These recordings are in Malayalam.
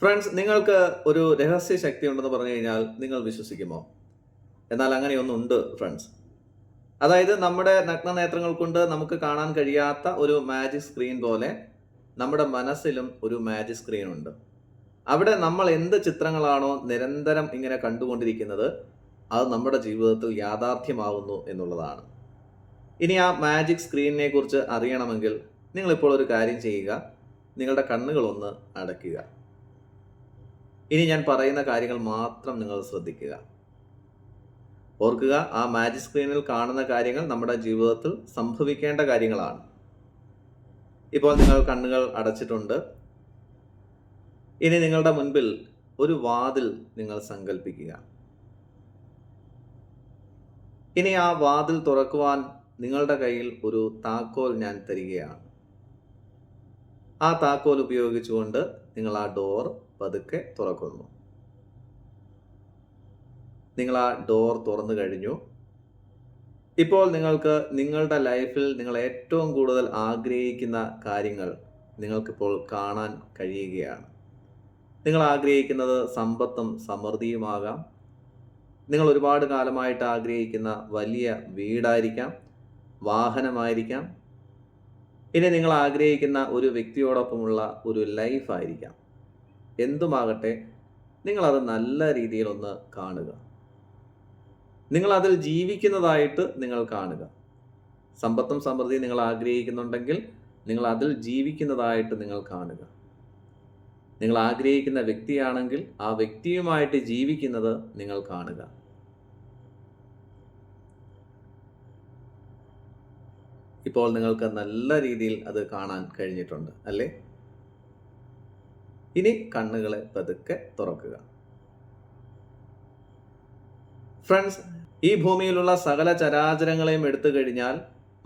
ഫ്രണ്ട്സ്, നിങ്ങൾക്ക് ഒരു രഹസ്യ ശക്തി ഉണ്ടെന്ന് പറഞ്ഞു കഴിഞ്ഞാൽ നിങ്ങൾ വിശ്വസിക്കുമോ? എന്നാൽ അങ്ങനെയൊന്നുണ്ട് ഫ്രണ്ട്സ്. അതായത് നമ്മുടെ നഗ്നനേത്രങ്ങൾ കൊണ്ട് നമുക്ക് കാണാൻ കഴിയാത്ത ഒരു മാജിക് സ്ക്രീൻ പോലെ നമ്മുടെ മനസ്സിലും ഒരു മാജിക് സ്ക്രീൻ ഉണ്ട്. അവിടെ നമ്മൾ എന്ത് ചിത്രങ്ങളാണോ നിരന്തരം ഇങ്ങനെ കണ്ടുകൊണ്ടിരിക്കുന്നത്, അത് നമ്മുടെ ജീവിതത്തിൽ യാഥാർത്ഥ്യമാവുന്നു എന്നുള്ളതാണ്. ഇനി ആ മാജിക് സ്ക്രീനിനെ കുറിച്ച് അറിയണമെങ്കിൽ നിങ്ങളിപ്പോൾ ഒരു കാര്യം ചെയ്യുക. നിങ്ങളുടെ കണ്ണുകളൊന്ന് അടയ്ക്കുക. ഇനി ഞാൻ പറയുന്ന കാര്യങ്ങൾ മാത്രം നിങ്ങൾ ശ്രദ്ധിക്കുക. ഓർക്കുക, ആ മാജിക് സ്ക്രീനിൽ കാണുന്ന കാര്യങ്ങൾ നമ്മുടെ ജീവിതത്തിൽ സംഭവിക്കേണ്ട കാര്യങ്ങളാണ്. ഇപ്പോൾ നിങ്ങൾ കണ്ണുകൾ അടച്ചിട്ടുണ്ട്. ഇനി നിങ്ങളുടെ മുൻപിൽ ഒരു വാതിൽ നിങ്ങൾ സങ്കല്പിക്കുക. ഇനി ആ വാതിൽ തുറക്കുവാൻ നിങ്ങളുടെ കയ്യിൽ ഒരു താക്കോൽ ഞാൻ തരികയാണ്. ആ താക്കോൽ ഉപയോഗിച്ചുകൊണ്ട് നിങ്ങൾ ആ ഡോർ പതുക്കെ തുറക്കുന്നു. നിങ്ങൾ ആ ഡോർ തുറന്നു കഴിഞ്ഞു. ഇപ്പോൾ നിങ്ങൾക്ക് നിങ്ങളുടെ ലൈഫിൽ നിങ്ങൾ ഏറ്റവും കൂടുതൽ ആഗ്രഹിക്കുന്ന കാര്യങ്ങൾ നിങ്ങൾക്കിപ്പോൾ കാണാൻ കഴിയുകയാണ്. നിങ്ങൾ ആഗ്രഹിക്കുന്നത് സമ്പത്തും സമൃദ്ധിയുമാകാം. നിങ്ങൾ ഒരുപാട് കാലമായിട്ട് ആഗ്രഹിക്കുന്ന വലിയ വീടായിരിക്കാം, വാഹനമായിരിക്കാം. ഇനി നിങ്ങൾ ആഗ്രഹിക്കുന്ന ഒരു വ്യക്തിയോടൊപ്പമുള്ള ഒരു ലൈഫായിരിക്കാം. എന്തുമാകട്ടെ, നിങ്ങളത് നല്ല രീതിയിലൊന്ന് കാണുക. നിങ്ങളതിൽ ജീവിക്കുന്നതായിട്ട് നിങ്ങൾ കാണുക. സമ്പത്തും സമൃദ്ധിയും നിങ്ങൾ ആഗ്രഹിക്കുന്നുണ്ടെങ്കിൽ നിങ്ങൾ അതിൽ ജീവിക്കുന്നതായിട്ട് നിങ്ങൾ കാണുക. നിങ്ങൾ ആഗ്രഹിക്കുന്ന വ്യക്തിയാണെങ്കിൽ ആ വ്യക്തിയുമായിട്ട് ജീവിക്കുന്നത് നിങ്ങൾ കാണുക. ഇപ്പോൾ നിങ്ങൾക്ക് നല്ല രീതിയിൽ അത് കാണാൻ കഴിഞ്ഞിട്ടുണ്ട് അല്ലേ? ഇനി കണ്ണുകളെ പതുക്കെ തുറക്കുക. ഫ്രണ്ട്സ്, ഈ ഭൂമിയിലുള്ള സകല ചരാചരങ്ങളെയും എടുത്തു കഴിഞ്ഞാൽ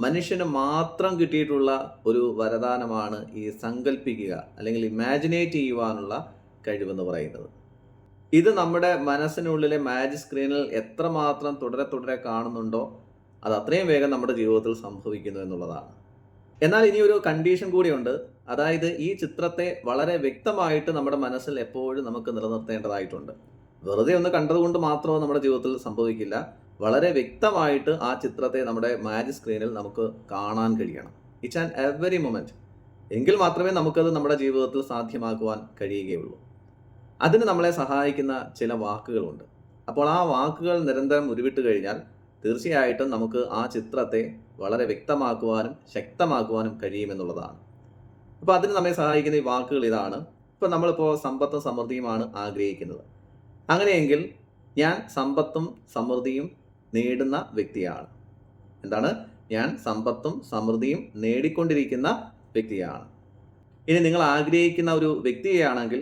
മനുഷ്യന് മാത്രം കിട്ടിയിട്ടുള്ള ഒരു വരദാനമാണ് ഈ സങ്കല്പിക്കുക അല്ലെങ്കിൽ ഇമാജിനേറ്റ് ചെയ്യുവാനുള്ള കഴിവെന്ന് പറയുന്നത്. ഇത് നമ്മുടെ മനസ്സിനുള്ളിലെ മാജിക് സ്ക്രീനിൽ എത്രമാത്രം തുടരെ കാണുന്നുണ്ടോ അത് അത്രയും വേഗം നമ്മുടെ ജീവിതത്തിൽ സംഭവിക്കുന്നു എന്നുള്ളതാണ്. എന്നാൽ ഇനിയൊരു കണ്ടീഷൻ കൂടിയുണ്ട്. അതായത് ഈ ചിത്രത്തെ വളരെ വ്യക്തമായിട്ട് നമ്മുടെ മനസ്സിൽ എപ്പോഴും നമുക്ക് നിലനിർത്തേണ്ടതായിട്ടുണ്ട്. വെറുതെ ഒന്ന് കണ്ടതുകൊണ്ട് മാത്രം നമ്മുടെ ജീവിതത്തിൽ സംഭവിക്കില്ല. വളരെ വ്യക്തമായിട്ട് ആ ചിത്രത്തെ നമ്മുടെ മാജിക് സ്ക്രീനിൽ നമുക്ക് കാണാൻ കഴിയണം, ഈച്ച് ആൻഡ് എവറി മൊമെന്റ്. എങ്കിൽ മാത്രമേ നമുക്കത് നമ്മുടെ ജീവിതത്തിൽ സാധ്യമാക്കുവാൻ കഴിയുകയുള്ളൂ. അതിന് നമ്മളെ സഹായിക്കുന്ന ചില വാക്കുകളുണ്ട്. അപ്പോൾ ആ വാക്കുകൾ നിരന്തരം ഉരുവിട്ട് കഴിഞ്ഞാൽ തീർച്ചയായിട്ടും നമുക്ക് ആ ചിത്രത്തെ വളരെ വ്യക്തമാക്കുവാനും ശക്തമാക്കുവാനും കഴിയുമെന്നുള്ളതാണ്. അപ്പോൾ അതിന് നമ്മെ സഹായിക്കുന്ന ഈ വാക്കുകൾ ഇതാണ്. ഇപ്പോൾ നമ്മളിപ്പോൾ സമ്പത്തും സമൃദ്ധിയുമാണ് ആഗ്രഹിക്കുന്നത്. അങ്ങനെയെങ്കിൽ ഞാൻ സമ്പത്തും സമൃദ്ധിയും നേടുന്ന വ്യക്തിയാണ്. എന്താണ്? ഞാൻ സമ്പത്തും സമൃദ്ധിയും നേടിക്കൊണ്ടിരിക്കുന്ന വ്യക്തിയാണ്. ഇനി നിങ്ങൾ ആഗ്രഹിക്കുന്ന ഒരു വ്യക്തിയാണെങ്കിൽ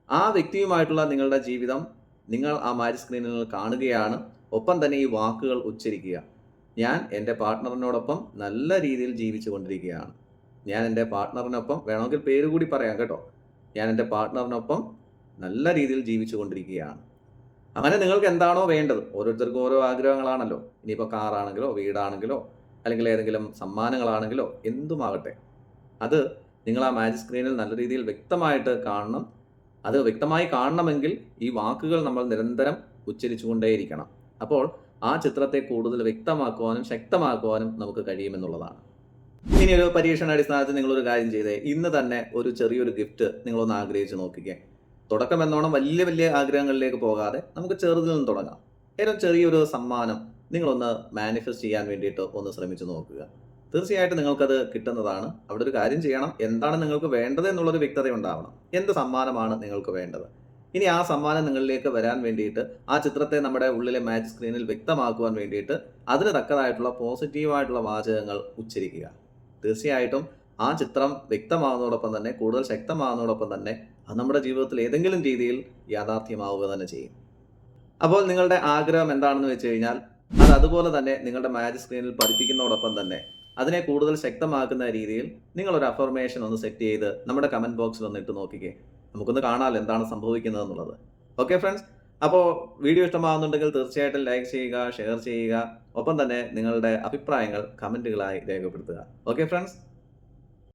ആ വ്യക്തിയുമായിട്ടുള്ള നിങ്ങളുടെ ജീവിതം നിങ്ങൾ ആ മാജിക് സ്ക്രീനിൽ കാണുകയാണ്. ഒപ്പം തന്നെ ഈ വാക്കുകൾ ഉച്ചരിക്കുക. ഞാൻ എൻ്റെ പാർട്ട്ണറിനോടൊപ്പം നല്ല രീതിയിൽ ജീവിച്ചു കൊണ്ടിരിക്കുകയാണ്. ഞാൻ എൻ്റെ പാർട്ട്ണറിനൊപ്പം, വേണമെങ്കിൽ പേര് കൂടി പറയാം കേട്ടോ, ഞാൻ എൻ്റെ പാർട്ട്ണറിനൊപ്പം നല്ല രീതിയിൽ ജീവിച്ചു കൊണ്ടിരിക്കുകയാണ്. അങ്ങനെ നിങ്ങൾക്ക് എന്താണോ വേണ്ടത്, ഓരോരുത്തർക്കും ഓരോ ആഗ്രഹങ്ങളാണല്ലോ. ഇനിയിപ്പോൾ കാറാണെങ്കിലോ വീടാണെങ്കിലോ അല്ലെങ്കിൽ ഏതെങ്കിലും സമ്മാനങ്ങളാണെങ്കിലോ എന്തുമാകട്ടെ, അത് നിങ്ങൾ ആ മാജിക് സ്ക്രീനിൽ നല്ല രീതിയിൽ വ്യക്തമായിട്ട് കാണണം. അത് വ്യക്തമായി കാണണമെങ്കിൽ ഈ വാക്കുകൾ നമ്മൾ നിരന്തരം ഉച്ചരിച്ചു കൊണ്ടേയിരിക്കണം. അപ്പോൾ ആ ചിത്രത്തെ കൂടുതൽ വ്യക്തമാക്കുവാനും ശക്തമാക്കുവാനും നമുക്ക് കഴിയുമെന്നുള്ളതാണ്. ഇനി ഒരു പരീക്ഷണാടിസ്ഥാനത്തിൽ നിങ്ങളൊരു കാര്യം ചെയ്തേ. ഇന്ന് തന്നെ ഒരു ചെറിയൊരു ഗിഫ്റ്റ് നിങ്ങളൊന്ന് ആഗ്രഹിച്ച് നോക്കിക്കേ. തുടക്കം എന്നോണം വലിയ വലിയ ആഗ്രഹങ്ങളിലേക്ക് പോകാതെ നമുക്ക് ചെറുതിൽ നിന്ന് തുടങ്ങാം. ഏറ്റവും ചെറിയൊരു സമ്മാനം നിങ്ങളൊന്ന് മാനിഫെസ്റ്റ് ചെയ്യാൻ വേണ്ടിയിട്ട് ഒന്ന് ശ്രമിച്ചു നോക്കുക. തീർച്ചയായിട്ടും നിങ്ങൾക്കത് കിട്ടുന്നതാണ്. അവിടെ ഒരു കാര്യം ചെയ്യണം. എന്താണ് നിങ്ങൾക്ക് വേണ്ടത് എന്നുള്ളൊരു വ്യക്തത ഉണ്ടാവണം. എന്ത് സമ്മാനമാണ് നിങ്ങൾക്ക് വേണ്ടത്? ഇനി ആ സമ്മാനം നിങ്ങളിലേക്ക് വരാൻ വേണ്ടിയിട്ട് ആ ചിത്രത്തെ നമ്മുടെ ഉള്ളിലെ മാജിക് സ്ക്രീനിൽ വ്യക്തമാക്കുവാൻ വേണ്ടിയിട്ട് അതിന് തക്കതായിട്ടുള്ള പോസിറ്റീവായിട്ടുള്ള വാചകങ്ങൾ ഉച്ചരിക്കുക. തീർച്ചയായിട്ടും ആ ചിത്രം വ്യക്തമാകുന്നതോടൊപ്പം തന്നെ, കൂടുതൽ ശക്തമാകുന്നതോടൊപ്പം തന്നെ അത് നമ്മുടെ ജീവിതത്തിൽ ഏതെങ്കിലും രീതിയിൽ യാഥാർത്ഥ്യമാവുക തന്നെ ചെയ്യും. അപ്പോൾ നിങ്ങളുടെ ആഗ്രഹം എന്താണെന്ന് വെച്ച് കഴിഞ്ഞാൽ അത് അതുപോലെ തന്നെ നിങ്ങളുടെ മാജിക് സ്ക്രീനിൽ പഠിപ്പിക്കുന്നതോടൊപ്പം തന്നെ അതിനെ കൂടുതൽ ശക്തമാക്കുന്ന രീതിയിൽ നിങ്ങളൊരു അഫർമേഷൻ ഒന്ന് സെറ്റ് ചെയ്ത് നമ്മുടെ കമൻറ്റ് ബോക്സിൽ ഒന്ന് ഇട്ട് നോക്കിക്കേ. നമുക്കൊന്ന് കാണാമല്ലോ എന്താണ് സംഭവിക്കുന്നത് എന്നുള്ളത്. ഓക്കെ ഫ്രണ്ട്സ്, അപ്പോൾ വീഡിയോ ഇഷ്ടമാകുന്നുണ്ടെങ്കിൽ തീർച്ചയായിട്ടും ലൈക്ക് ചെയ്യുക, ഷെയർ ചെയ്യുക. ഒപ്പം തന്നെ നിങ്ങളുടെ അഭിപ്രായങ്ങൾ കമൻറ്റുകളായി രേഖപ്പെടുത്തുക. Okay friends.